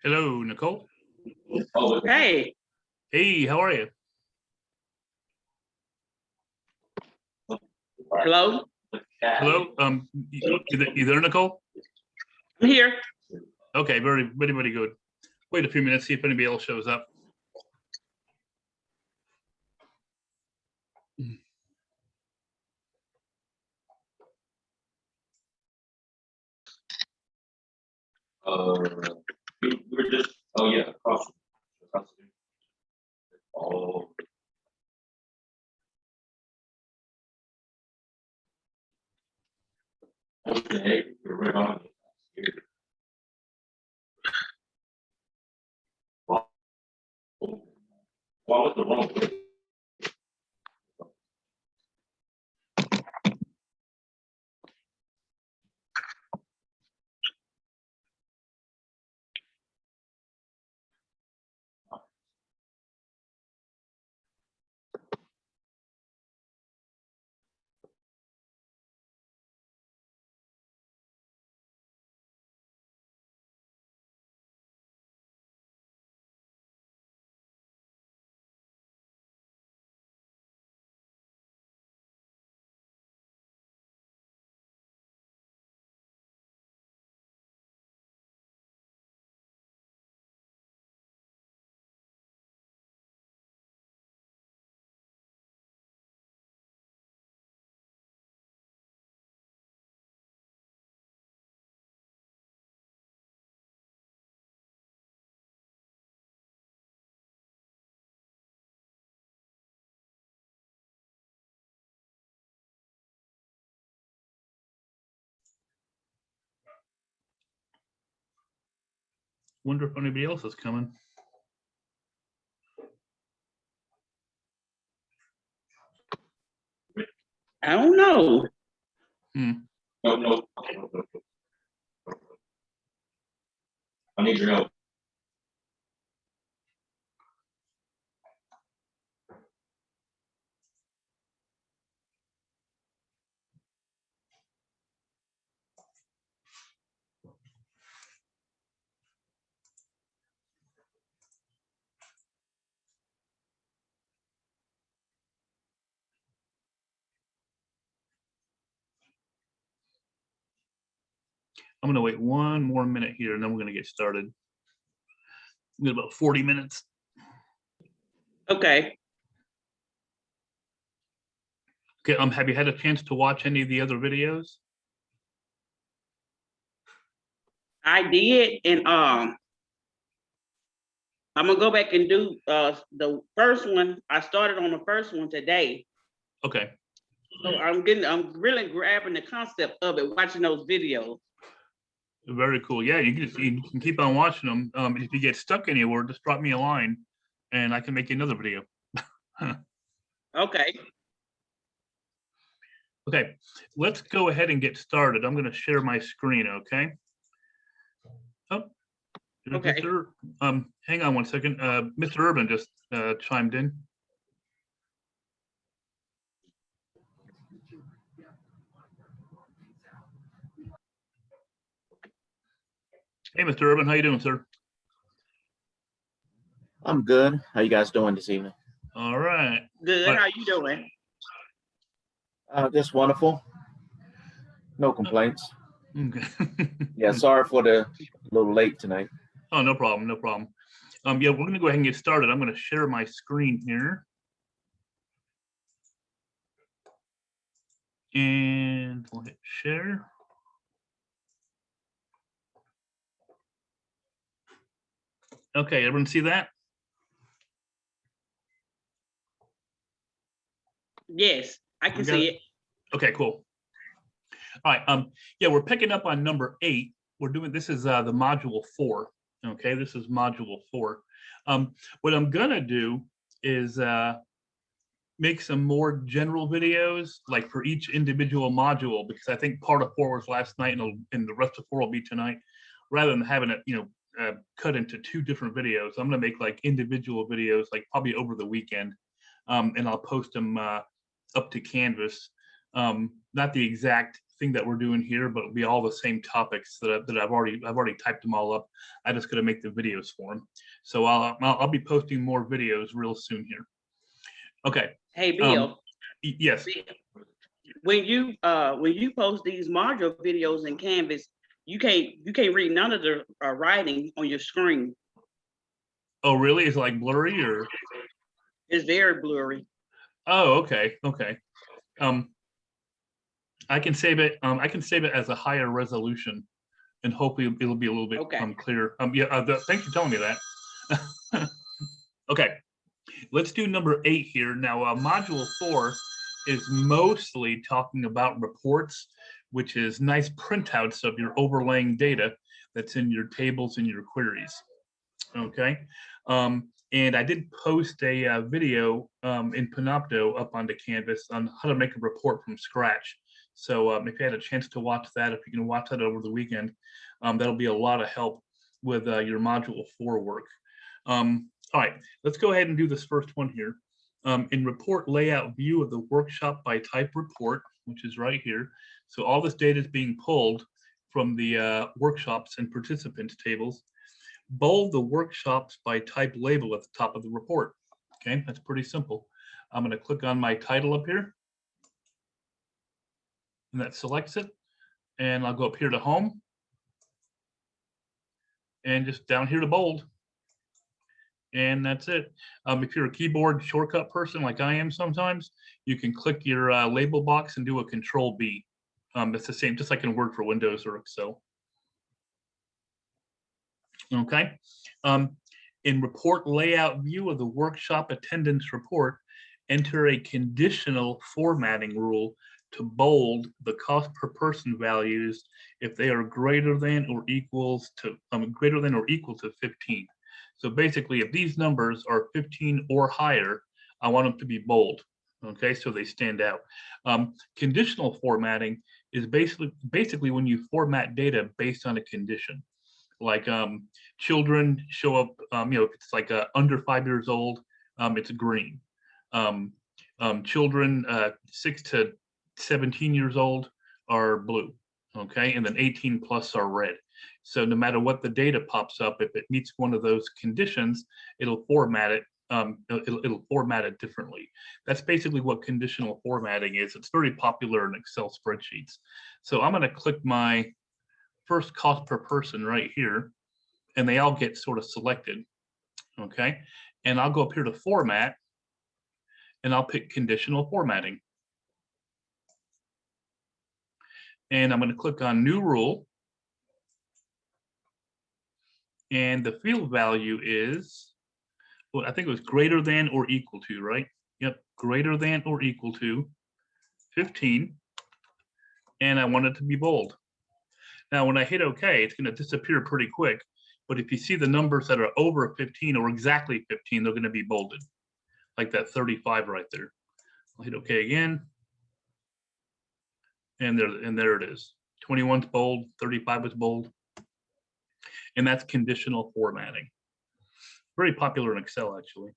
Hello, Nicole. Hey, Hey, how are you? hello, Hello. You there, Nicole? I'm here. Okay, very good. Wait a few minutes, see if anybody else shows up. We're just, oh yeah, across. Oh. Okay, you're right on. Well, what was the wrong way? Wonder if anybody else is coming. I don't know. No. I need your help. I'm gonna wait one more minute here and then we're gonna get started. We got about 40 minutes. Okay. Okay, have you had a chance to watch any of the other videos? I did, and I'm gonna go back and do the first one. I started on the first one today, Okay, so I'm really grabbing the concept of it, watching those videos. very cool. Yeah, you can keep on watching them. If you get stuck anywhere, just drop me a line and I can make you another video. Okay. Okay, let's go ahead and get started. I'm gonna share my screen, okay? Oh, Okay. hang on one second. Mr. Urban just chimed in. Hey, Mr. Urban, how you doing, sir? I'm good. How you guys doing this evening? All right. Good. How you doing? Just wonderful. No complaints. Okay. Yeah, sorry for the little late tonight. Oh, no problem, no problem. Yeah, we're gonna go ahead and get started. I'm gonna share my screen here. And we'll hit share. Okay, everyone see that? Yes, I can see it. Okay, cool. All right. Yeah, we're picking up on number 8. We're doing this is the module 4. Okay, this is module 4. What I'm gonna do is make some more general videos, like for each individual module, because I think part of 4 was last night, and the rest of 4 will be tonight, rather than having it, cut into 2 different videos. I'm gonna make like individual videos, like probably over the weekend, and I'll post them up to Canvas. Not the exact thing that we're doing here, but it'll be all the same topics that I've already typed them all up. I just got to make the videos for them. So I'll be posting more videos real soon here. Okay. Hey, Bill, Yes. when you post these module videos in Canvas, you can't read none of the writing on your screen. Oh, really? Is it like blurry or? It's very blurry. Oh, okay. Okay. I can save it. I can save it as a higher resolution, and hopefully it'll be a little bit Okay. clearer. Yeah. Thanks for telling me that. Okay. Let's do number 8 here. Now, module 4 is mostly talking about reports, which is nice printouts of your overlaying data that's in your tables and your queries. Okay. And I did post a video in Panopto up onto Canvas on how to make a report from scratch. So if you had a chance to watch that, if you can watch that over the weekend, that'll be a lot of help with your module 4 work. All right, let's go ahead and do this first one here. In report layout view of the workshop by type report, which is right here. So all this data is being pulled from the workshops and participants tables. Bold the workshops by type label at the top of the report. Okay, that's pretty simple. I'm going to click on my title up here. And that selects it. And I'll go up here to home. And just down here to bold. And that's it. If you're a keyboard shortcut person like I am sometimes, you can click your label box and do a Control B. It's the same, just like in Word for Windows or Excel. Okay. In report layout view of the workshop attendance report, enter a conditional formatting rule to bold the cost per person values if they are greater than or equal to 15. So basically, if these numbers are 15 or higher, I want them to be bold. Okay, so they stand out. Conditional formatting is basically when you format data based on a condition. Like children show up, if it's like under 5 years old, it's green. Children 6 to 17 years old are blue. Okay, and then 18 plus are red. So no matter what the data pops up, if it meets one of those conditions, it'll format it. It'll format it differently. That's basically what conditional formatting is. It's very popular in Excel spreadsheets. So I'm going to click my first cost per person right here, and they all get sort of selected. Okay, and I'll go up here to format, and I'll pick conditional formatting. And I'm going to click on new rule. And the field value is, well, I think it was greater than or equal to, right? Yep, greater than or equal to 15. And I want it to be bold. Now, when I hit OK, it's going to disappear pretty quick. But if you see the numbers that are over 15 or exactly 15, they're going to be bolded, like that 35 right there. I'll hit OK again. And there it is. 21's bold, 35 is bold. And that's conditional formatting. Very popular in Excel, actually.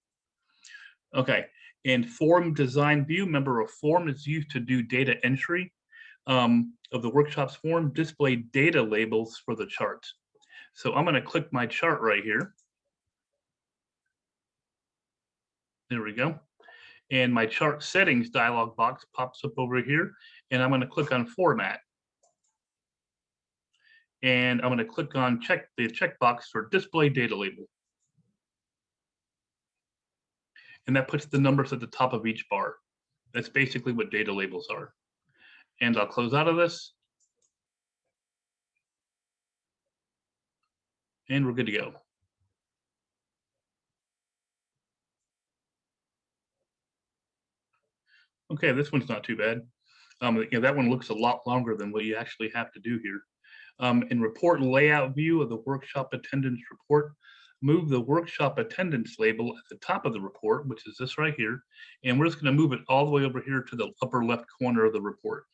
Okay, in form design view, remember a form is used to do data entry of the workshop's form, display data labels for the charts. So I'm going to click my chart right here. There we go. And my chart settings dialog box pops up over here, and I'm going to click on format. And I'm going to click on the checkbox for display data label. And that puts the numbers at the top of each bar. That's basically what data labels are. And I'll close out of this. And we're good to go. Okay, this one's not too bad. That one looks a lot longer than what you actually have to do here. In report layout view of the workshop attendance report, move the workshop attendance label at the top of the report, which is this right here, and we're just going to move it all the way over here to the upper left corner of the report.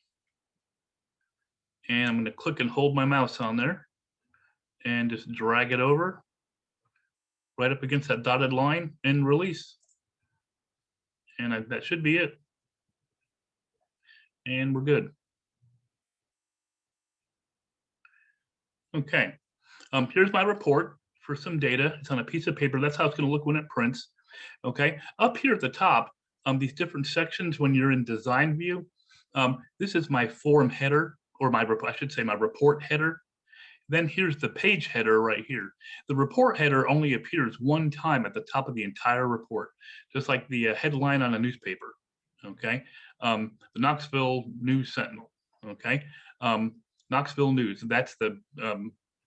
And I'm going to click and hold my mouse on there and just drag it over right up against that dotted line and release. And that should be it. And we're good. Okay, here's my report for some data. It's on a piece of paper. That's how it's going to look when it prints. Okay, up here at the top, these different sections when you're in design view, this is my form header, or I should say my report header. Then here's the page header right here. The report header only appears one time at the top of the entire report, just like the headline on a newspaper. Okay, the Knoxville News Sentinel. Okay, Knoxville News. That's the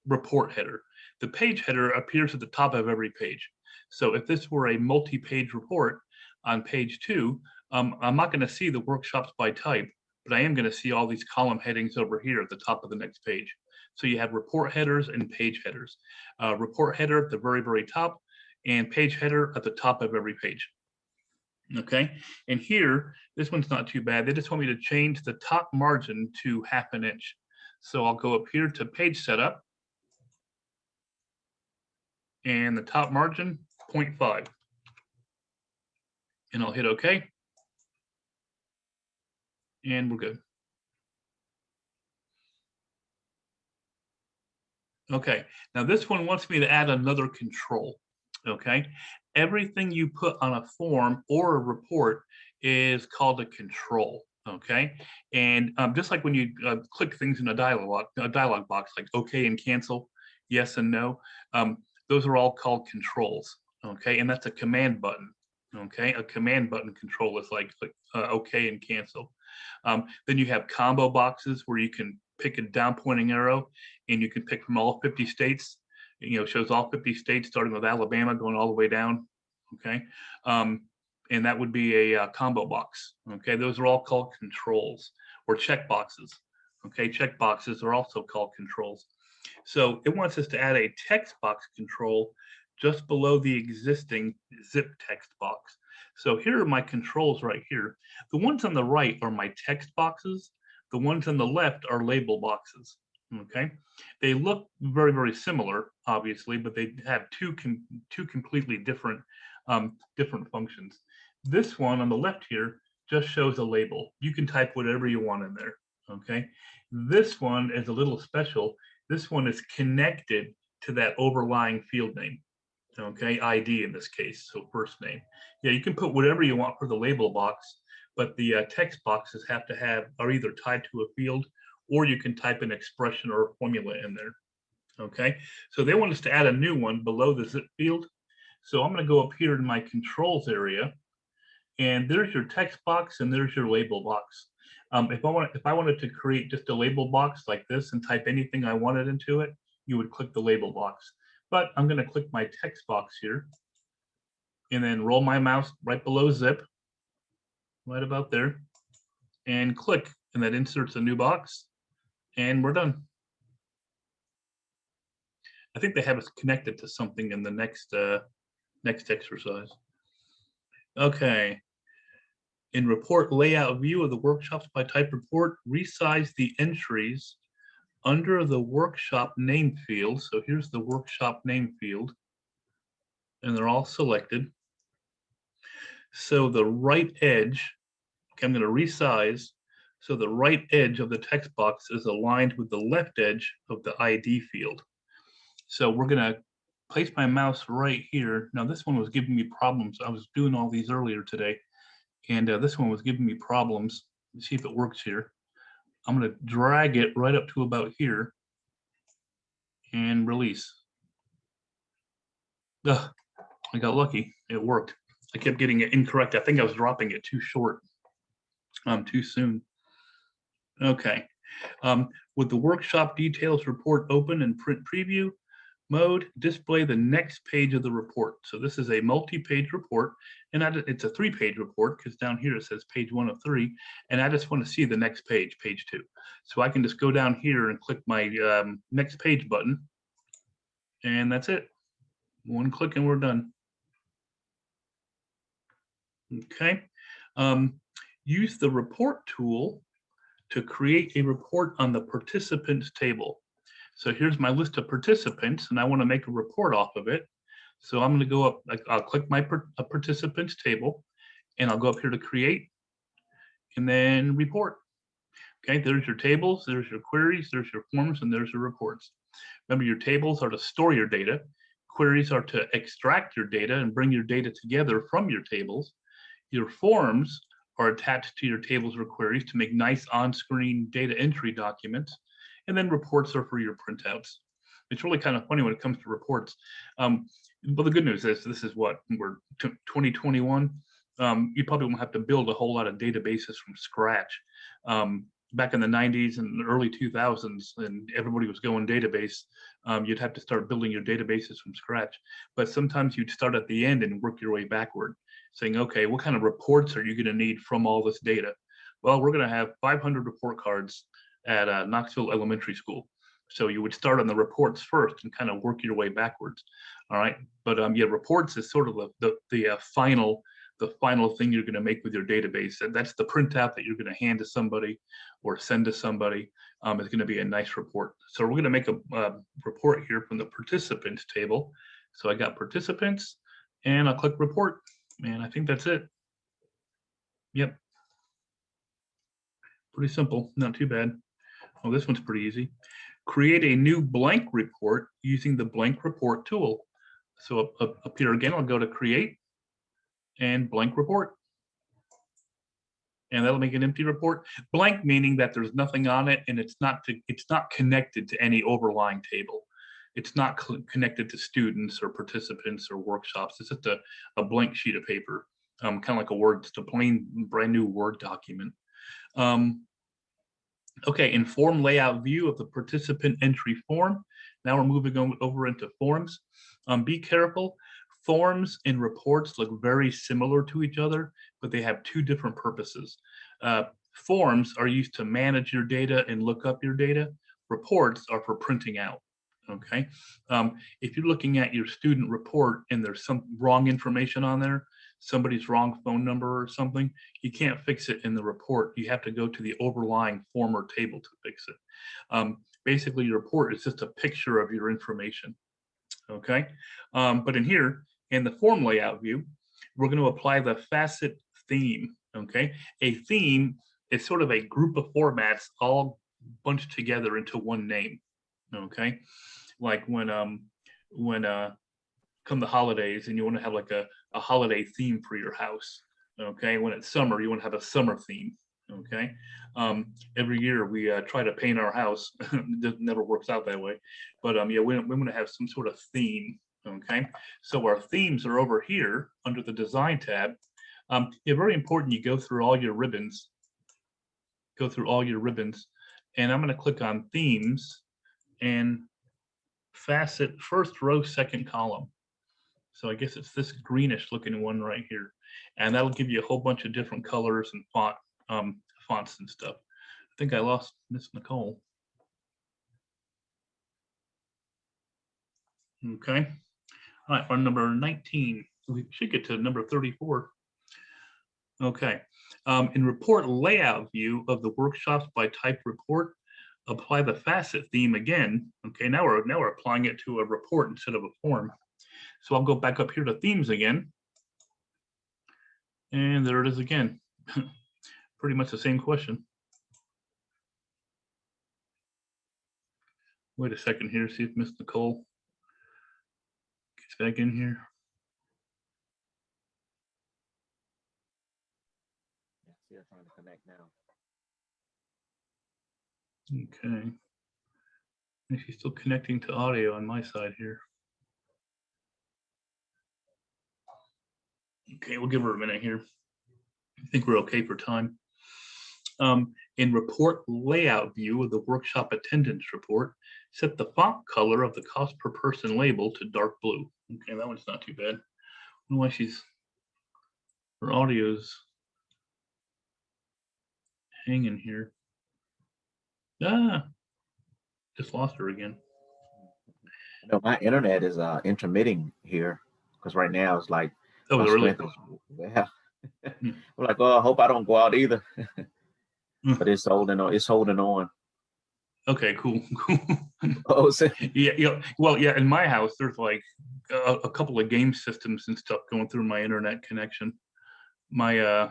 report header. The page header appears at the top of every page. So if this were a multi-page report on page 2, I'm not going to see the workshops by type, but I am going to see all these column headings over here at the top of the next page. So you have report headers and page headers. Report header at the very, very top, and page header at the top of every page. Okay, and here, this one's not too bad. They just want me to change the top margin to 1/2 inch. So I'll go up here to page setup, and the top margin, 0.5. And I'll hit OK. And we're good. Okay, now this one wants me to add another control. Okay, everything you put on a form or a report is called a control. Okay, and just like when you click things in a dialog box like OK and cancel, yes and no, those are all called controls. Okay, and that's a command button. Okay, a command button control is like OK and cancel. Then you have combo boxes where you can pick a down pointing arrow and you can pick from all 50 states. Shows all 50 states starting with Alabama going all the way down. Okay, and that would be a combo box. Okay, those are all called controls or check boxes. Okay, check boxes are also called controls. So it wants us to add a text box control just below the existing zip text box. So here are my controls right here. The ones on the right are my text boxes. The ones on the left are label boxes. Okay, they look very, very similar, obviously, but they have two completely different functions. This one on the left here just shows a label. You can type whatever you want in there. Okay, this one is a little special. This one is connected to that overlying field name. Okay, ID in this case, so first name. Yeah, you can put whatever you want for the label box, but the text boxes are either tied to a field, or you can type an expression or a formula in there. Okay, so they want us to add a new one below the zip field. So I'm going to go up here in my controls area, and there's your text box and there's your label box. If I wanted to create just a label box like this and type anything I wanted into it, you would click the label box. But I'm going to click my text box here and then roll my mouse right below zip, right about there, and click, and that inserts a new box, and we're done. I think they have us connected to something in the next exercise. Okay. In report layout view of the workshops by type report, resize the entries under the workshop name field. So here's the workshop name field, and they're all selected. So the right edge, okay, I'm going to resize. So the right edge of the text box is aligned with the left edge of the ID field. So we're going to place my mouse right here. Now this one was giving me problems. I was doing all these earlier today, and this one was giving me problems. Let's see if it works here. I'm going to drag it right up to about here and release. Ugh, I got lucky. It worked. I kept getting it incorrect. I think I was dropping it too short, too soon. Okay. With the workshop details report open in print preview mode, display the next page of the report. So this is a multi-page report, and it's a 3-page report because down here it says page 1 of 3, and I just want to see the next page, page 2. So I can just go down here and click my next page button, and that's it. One click and we're done. Okay. Use the report tool to create a report on the participants table. So here's my list of participants, and I want to make a report off of it. So I'm going to go up, I'll click my participants table, and I'll go up here to create, and then report. Okay, there's your tables, there's your queries, there's your forms, and there's your reports. Remember, your tables are to store your data. Queries are to extract your data and bring your data together from your tables. Your forms are attached to your tables or queries to make nice on-screen data entry documents. And then reports are for your printouts. It's really kind of funny when it comes to reports. But the good news is this is what we're 2021. You probably won't have to build a whole lot of databases from scratch. Back in the 90s and early 2000s, and everybody was going database, you'd have to start building your databases from scratch. But sometimes you'd start at the end and work your way backward, saying, okay, what kind of reports are you going to need from all this data? Well, we're going to have 500 report cards at Knoxville Elementary School. So you would start on the reports first and kind of work your way backwards. All right. But yeah, reports is sort of the final thing you're going to make with your database. That's the printout that you're going to hand to somebody or send to somebody. It's going to be a nice report. So we're going to make a report here from the participants table. So I got participants and I'll click report. And I think that's it. Yep. Pretty simple, not too bad. Oh, this one's pretty easy. Create a new blank report using the blank report tool. So up here again, I'll go to create and blank report. And that'll make an empty report. Blank meaning that there's nothing on it and it's not connected to any overlying table. It's not connected to students or participants or workshops. It's just a blank sheet of paper, kind of like a Word, just a plain brand new Word document. Okay, in form layout view of the participant entry form. Now we're moving over into forms. Be careful. Forms and reports look very similar to each other, but they have two different purposes. Forms are used to manage your data and look up your data. Reports are for printing out. Okay. If you're looking at your student report and there's some wrong information on there, somebody's wrong phone number or something, you can't fix it in the report. You have to go to the overlying form or table to fix it. Basically, your report is just a picture of your information. Okay. But in here, in the form layout view, we're going to apply the facet theme. Okay. A theme is sort of a group of formats all bunched together into one name. Okay. Like when come the holidays and you want to have like a holiday theme for your house. Okay. When it's summer, you want to have a summer theme. Okay. Every year we try to paint our house. It never works out that way. But yeah, we want to have some sort of theme. Okay. So our themes are over here under the design tab. Yeah, very important. You go through all your ribbons. And I'm going to click on themes and facet first row, second column. So I guess it's this greenish looking one right here. And that'll give you a whole bunch of different colors and fonts and stuff. I think I lost Miss Nicole. Okay. All right, on number 19, we should get to number 34. Okay. In report layout view of the workshops by type report, apply the facet theme again. Okay, now we're applying it to a report instead of a form. So I'll go back up here to themes again. And there it is again. Pretty much the same question. Wait a second here, see if Miss Nicole gets back in here. They're trying to connect now. Okay. And she's still connecting to audio on my side here. Okay, we'll give her a minute here. I think we're okay for time. In report layout view of the workshop attendance report, set the font color of the cost per person label to dark blue. Okay, that one's not too bad. I don't know why her audio's hanging here. Just lost her again. No, my internet is intermitting here because right now it's like, Oh, really? Yeah. We're like, oh, I hope I don't go out either. But it's holding on. It's holding on. Okay, cool. Oh, yeah. Well, yeah. In my house, there's like a couple of game systems and stuff going through my internet connection. My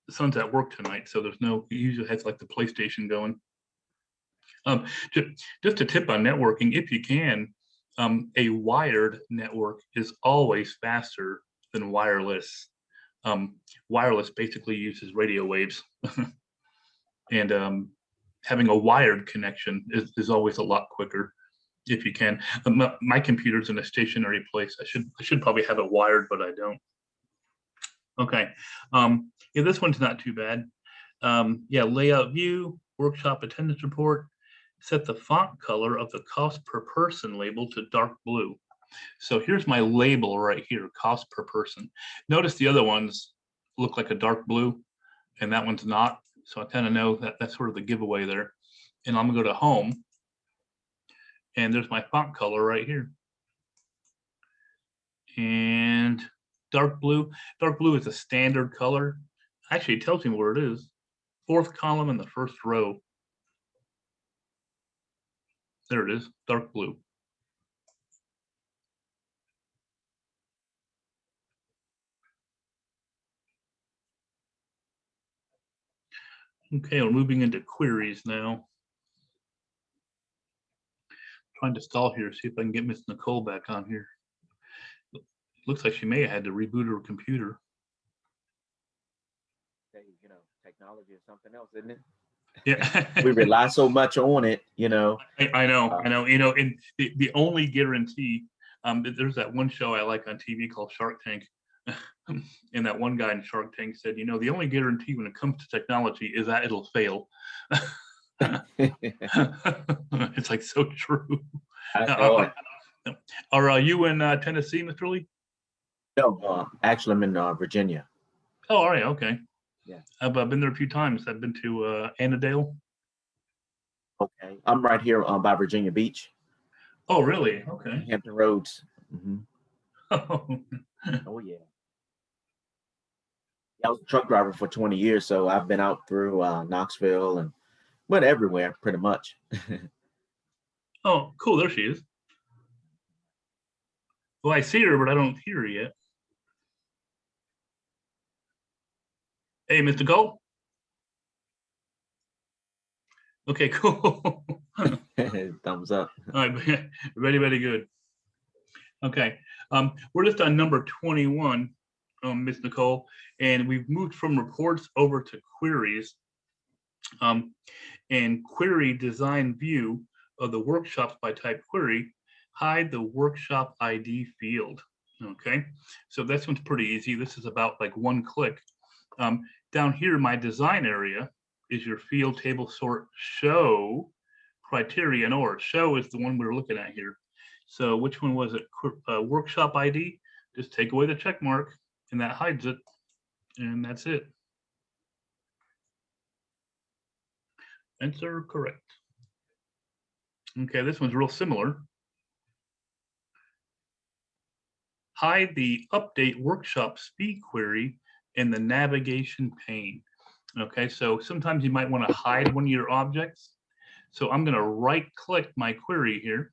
the son's at work tonight, so there's no, he usually has like the PlayStation going. Just a tip on networking, if you can, a wired network is always faster than wireless. Wireless basically uses radio waves. And having a wired connection is always a lot quicker if you can. My computer's in a stationary place. I should probably have it wired, but I don't. Okay, yeah, this one's not too bad. Yeah, layout view, workshop attendance report. Set the font color of the cost per person label to dark blue. So here's my label right here, cost per person. Notice the other ones look like a dark blue and that one's not. So I kind of know that that's sort of the giveaway there. And I'm gonna go to home and there's my font color right here. And dark blue is a standard color. Actually, it tells me where it is. 4th column in the 1st row. There it is, dark blue. Okay, we're moving into queries now. Trying to stall here, see if I can get Miss Nicole back on here. Looks like she may have had to reboot her computer. You know, technology is something else, isn't it? Yeah. We rely so much on it, you know. I know, you know, and the only guarantee, there's that one show I like on TV called Shark Tank. And that one guy in Shark Tank said, you know, the only guarantee when it comes to technology is that it'll fail. It's like so true. Are you in Tennessee, Mr. Lee? No, actually, I'm in Virginia. Oh, all right, okay. Yeah, I've been there a few times. I've been to Annandale. Okay, I'm right here by Virginia Beach. Oh, really? Okay. Hampton Roads. Oh, Oh yeah. I was a truck driver for 20 years, so I've been out through Knoxville and went everywhere pretty much. oh, cool. There she is. Well, I see her, but I don't hear her yet. Hey, Mr. Cole. Okay, cool. Thumbs up. All right, very good. Okay, we're just on number 21, Ms. Nicole, and we've moved from reports over to queries. And query design view of the workshops by type query, hide the workshop ID field. Okay, so this one's pretty easy. This is about like one click. Down here, my design area is your field table sort show criteria, and or show is the one we're looking at here. So which one was it? Workshop ID. Just take away the check mark, and that hides it, and that's it. Answer correct. Okay, this one's real similar. Hide the update workshop speed query in the navigation pane. Okay, so sometimes you might want to hide one of your objects. So I'm going to right click my query here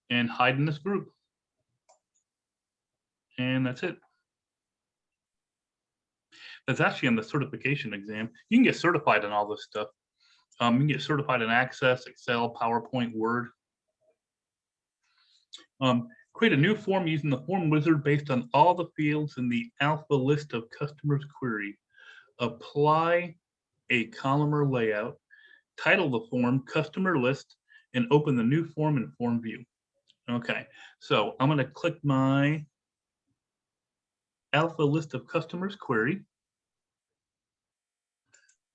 and hide in this group. And that's it. That's actually on the certification exam. You can get certified in all this stuff. You can get certified in Access, Excel, PowerPoint, Word. Create a new form using the form wizard based on all the fields in the alpha list of customers query. Apply a columnar layout, title the form customer list, and open the new form in form view. Okay, so I'm going to click my alpha list of customers query.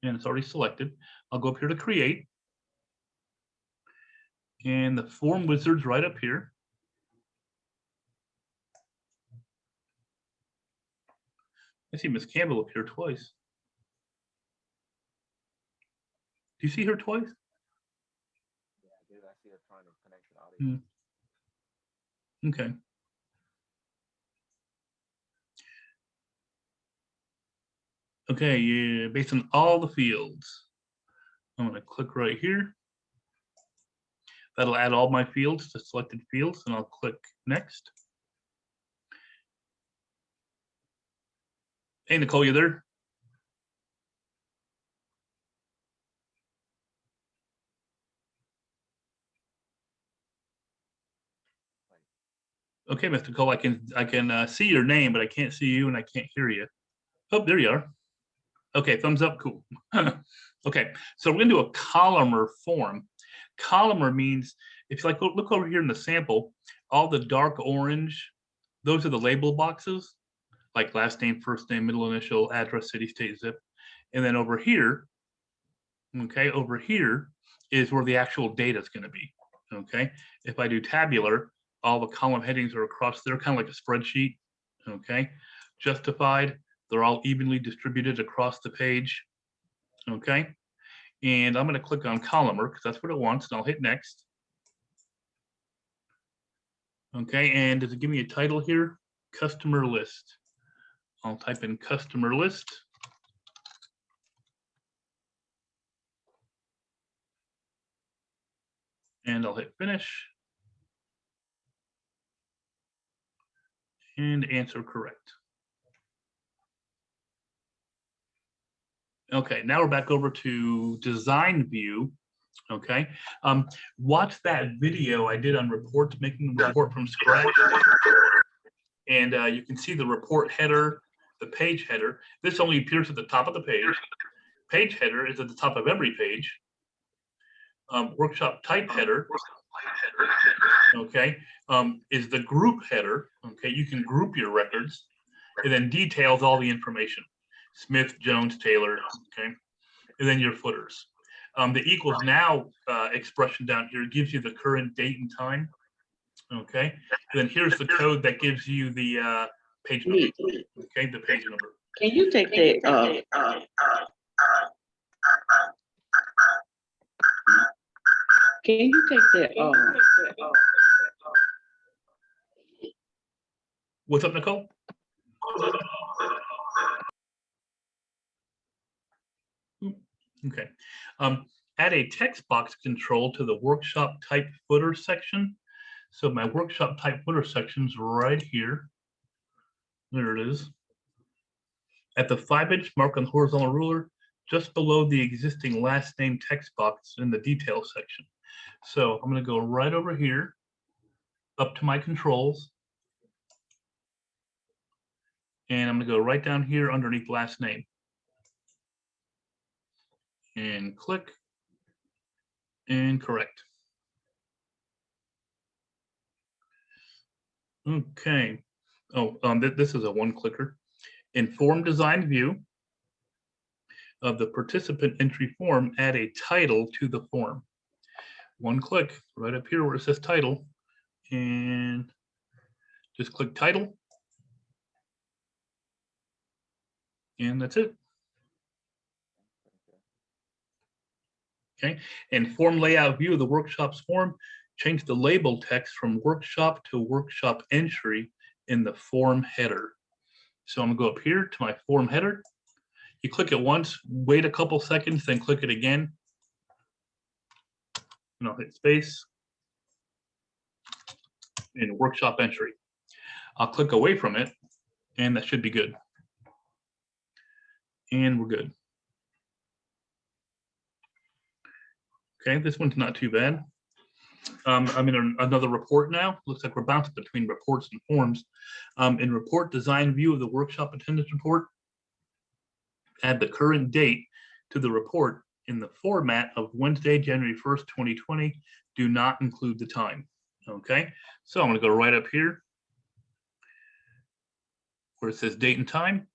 And it's already selected. I'll go up here to create. And the form wizard's right up here. I see Miss Campbell up here twice. Do you see her twice? Yeah, I did. I see her trying to connect to audio. Okay. Okay, yeah, based on all the fields. I'm going to click right here. That'll add all my fields to selected fields, and I'll click next. Hey, Nicole, you there? Okay, Mr. Cole, I can see your name, but I can't see you and I can't hear you. Oh, there you are. Okay, thumbs up, cool. Okay, so we're gonna do a columnar form. Columnar means, if you like, look over here in the sample, all the dark orange, those are the label boxes, like last name, first name, middle initial, address, city, state, zip. And then over here, okay, over here is where the actual data is gonna be, okay? If I do tabular, all the column headings are across there, kind of like a spreadsheet, okay? Justified, they're all evenly distributed across the page, okay? And I'm gonna click on columnar because that's what it wants, and I'll hit next. Okay, and does it give me a title here? Customer list. I'll type in customer list. And I'll hit finish. And answer correct. Okay, now we're back over to design view. Okay, watch that video I did on reports, making a report from scratch. And you can see the report header, the page header. This only appears at the top of the page. Page header is at the top of every page. Workshop type header, okay, is the group header. Okay, you can group your records, and then details all the information. Smith, Jones, Taylor, okay, and then your footers. The equals now expression down here gives you the current date and time. Okay, and then here's the code that gives you the page number. Okay, the page number. Can you take that? Can you take that? What's up, Nicole? Okay. Add a text box control to the workshop type footer section. So my workshop type footer section's right here. There it is. At the 5-inch mark on the horizontal ruler, just below the existing last name text box in the details section. So I'm going to go right over here, up to my controls. And I'm going to go right down here underneath last name. And click. And correct. Okay. Oh, this is a one-clicker. In form design view of the participant entry form, add a title to the form. One click right up here where it says title, and just click title. And that's it. Okay, and form layout view of the workshop's form, change the label text from workshop to workshop entry in the form header. So I'm gonna go up here to my form header. You click it once, wait a couple seconds, then click it again. And I'll hit space. In workshop entry. I'll click away from it, and that should be good. And we're good. Okay, this one's not too bad. I'm in another report now. Looks like we're bouncing between reports and forms. In report design view of the workshop attendance report, add the current date to the report in the format of Wednesday, January 1st, 2020. Do not include the time. Okay, so I'm going to go right up here where it says date and time.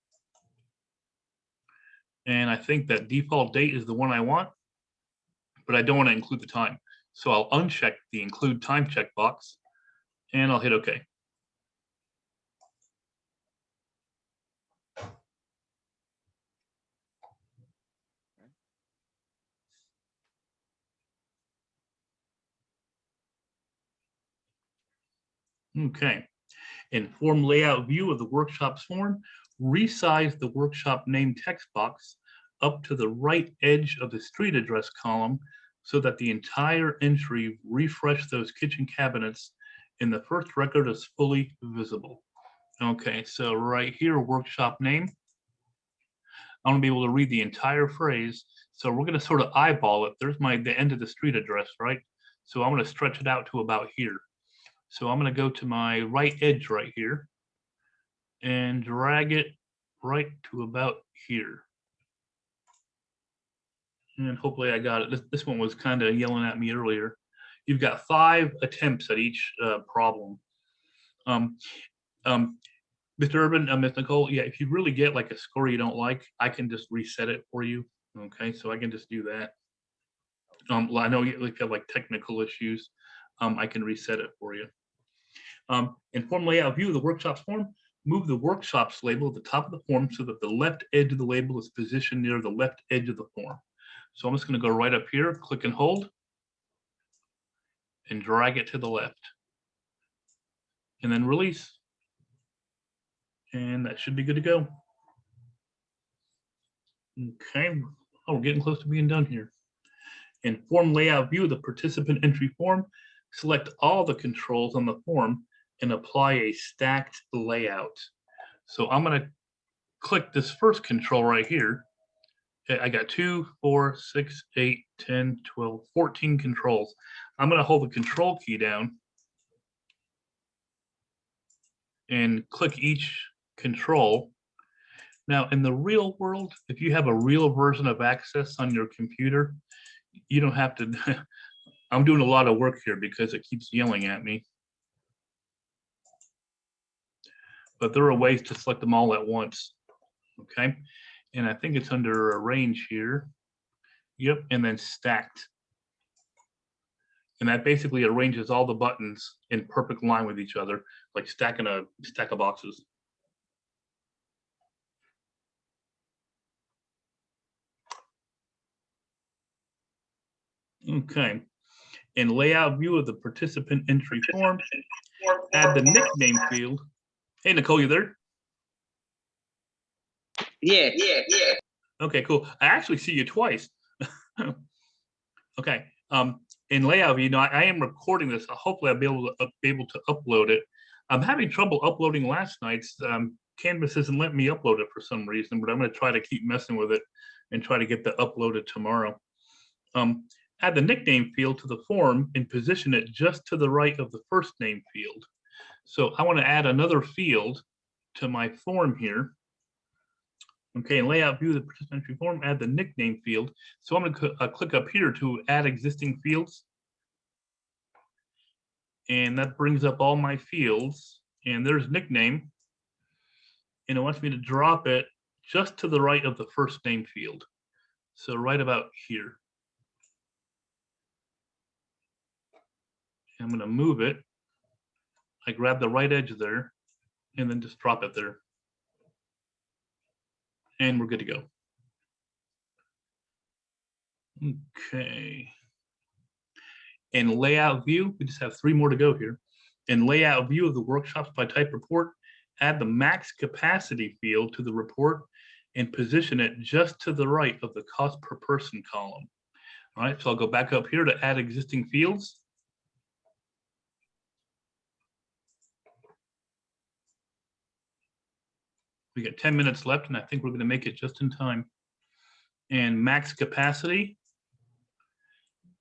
And I think that default date is the one I want, but I don't want to include the time. So I'll uncheck the include time checkbox and I'll hit OK. Okay. In form layout view of the workshop's form, resize the workshop name text box up to the right edge of the street address column so that the entire entry refresh those kitchen cabinets in the first record is fully visible. Okay, so right here, workshop name. I want to be able to read the entire phrase. So we're going to sort of eyeball it. There's the end of the street address, right? So I'm going to stretch it out to about here. So I'm going to go to my right edge right here and drag it right to about here. And hopefully I got it. This one was kind of yelling at me earlier. You've got 5 attempts at each problem. Mr. Urban, Ms. Nicole, yeah, if you really get like a score you don't like, I can just reset it for you. Okay, so I can just do that. Well, I know you have like technical issues. I can reset it for you. In form layout view of the workshops form, move the workshops label at the top of the form so that the left edge of the label is positioned near the left edge of the form. So I'm just going to go right up here, click and hold, and drag it to the left. And then release. And that should be good to go. Okay. Oh, we're getting close to being done here. In form layout view of the participant entry form, select all the controls on the form and apply a stacked layout. So I'm going to click this first control right here. I got 2, 4, 6, 8, 10, 12, 14 controls. I'm going to hold the control key down and click each control. Now, in the real world, if you have a real version of Access on your computer, you don't have to. I'm doing a lot of work here because it keeps yelling at me. But there are ways to select them all at once. Okay. And I think it's under arrange here. Yep. And then stacked. And that basically arranges all the buttons in perfect line with each other, like stacking a stack of boxes. Okay. In layout view of the participant entry form, add the nickname field. Hey, Nicole, you there? Yeah. Okay, cool. I actually see you twice. Okay. In layout view, I am recording this. Hopefully, I'll be able to upload it. I'm having trouble uploading last night's. Canvas isn't letting me upload it for some reason, but I'm going to try to keep messing with it and try to get that uploaded tomorrow. Add the nickname field to the form and position it just to the right of the first name field. So I want to add another field to my form here. Okay, in layout view of the participant entry form, add the nickname field. So I'm going to click up here to add existing fields. And that brings up all my fields. And there's nickname. And it wants me to drop it just to the right of the first name field. So right about here. I'm going to move it. I grab the right edge there and then just drop it there. And we're good to go. Okay. In layout view, we just have 3 more to go here. In layout view of the workshops by type report, add the max capacity field to the report and position it just to the right of the cost per person column. All right, so I'll go back up here to add existing fields. We got 10 minutes left, and I think we're going to make it just in time. And max capacity.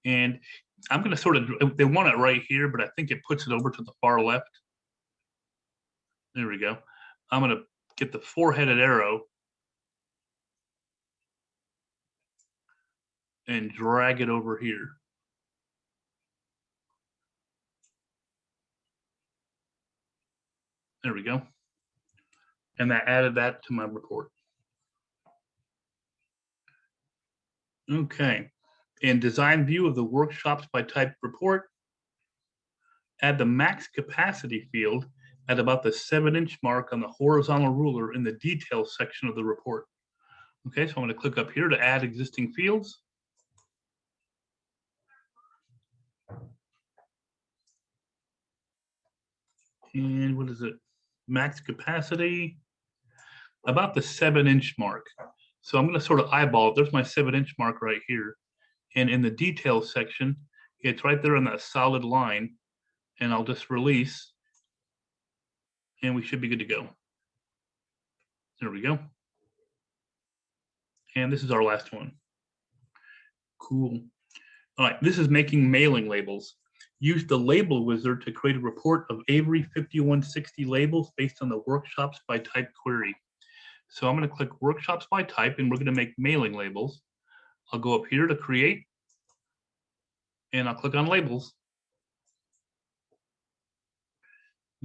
And I'm going to sort of, they want it right here, but I think it puts it over to the far left. There we go. I'm going to get the 4-headed arrow and drag it over here. There we go. And I added that to my report. Okay. In design view of the workshops by type report, add the max capacity field at about the 7-inch mark on the horizontal ruler in the details section of the report. Okay, so I'm going to click up here to add existing fields. And what is it? Max capacity, about the 7-inch mark. So I'm going to sort of eyeball it. There's my 7-inch mark right here. And in the details section, it's right there on that solid line. And I'll just release. And we should be good to go. There we go. And this is our last one. Cool. All right, this is making mailing labels. Use the label wizard to create a report of Avery 5160 labels based on the workshops by type query. So I'm going to click workshops by type, and we're going to make mailing labels. I'll go up here to create, and I'll click on labels.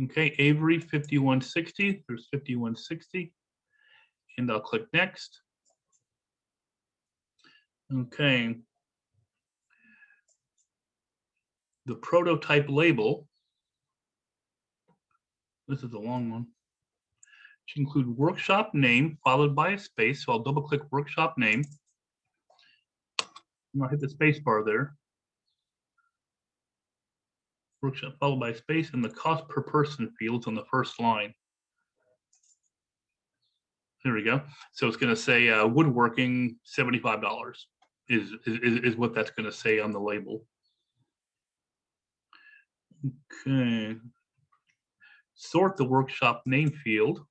Okay, Avery 5160, there's 5160, and I'll click next. Okay. The prototype label, this is a long one, should include workshop name followed by a space. So I'll double click workshop name. And I'll hit the space bar there. Workshop followed by a space, and the cost per person fields on the first line. There we go. So it's going to say woodworking $75 is what that's going to say on the label. Okay. Sort the workshop name field.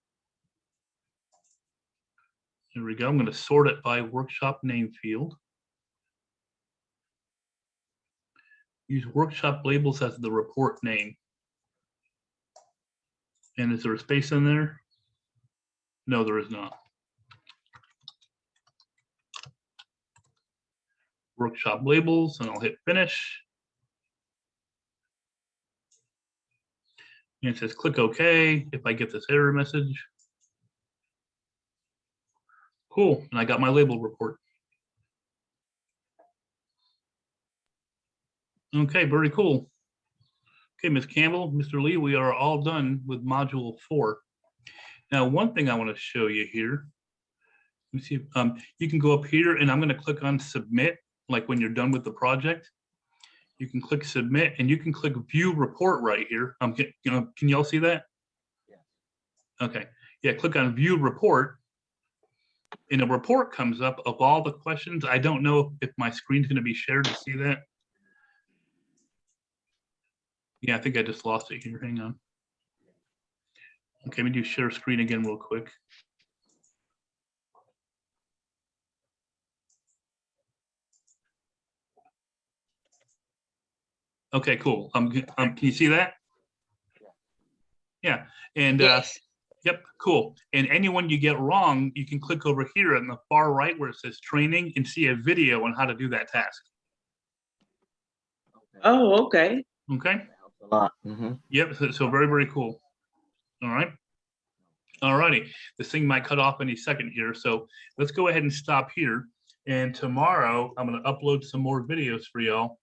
There we go. I'm going to sort it by workshop name field. Use workshop labels as the report name. And is there a space in there? No, there is not. Workshop labels, and I'll hit finish. And it says click OK if I get this error message. Cool, and I got my label report. Okay, very cool. Okay, Ms. Campbell, Mr. Lee, we are all done with module 4. Now, one thing I want to show you here, let me see, you can go up here, and I'm going to click on submit, like when you're done with the project. You can click submit, and you can click view report right here. Can y'all see that? Yeah. Okay, yeah, click on view report, and a report comes up of all the questions. I don't know if my screen's going to be shared to see that. Yeah, I think I just lost it here. Hang on. Okay, let me do share screen again real quick. Okay, cool. Can you see that? Yeah, and Yes. yep, cool. And anyone you get wrong, you can click over here on the far right where it says training and see a video on how to do that task. Oh, okay. Okay. A lot. Mm-hmm. Yep. So very, very cool. All right. All righty. This thing might cut off any second here. So let's go ahead and stop here. And tomorrow I'm going to upload some more videos for y'all.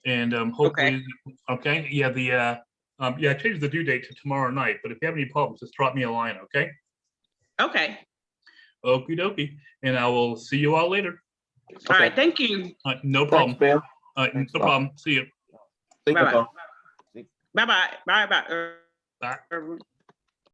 And hopefully, okay. Yeah. Yeah, I changed the due date to tomorrow night. But if you have any problems, just drop me a line. Okay. Okay. Okie dokie. And I will see you all later. All right. Thank you. No problem. Thanks, Bill. No problem. See you. See you, Bye-bye. Nicole. Bye-bye. Bye-bye. Bye.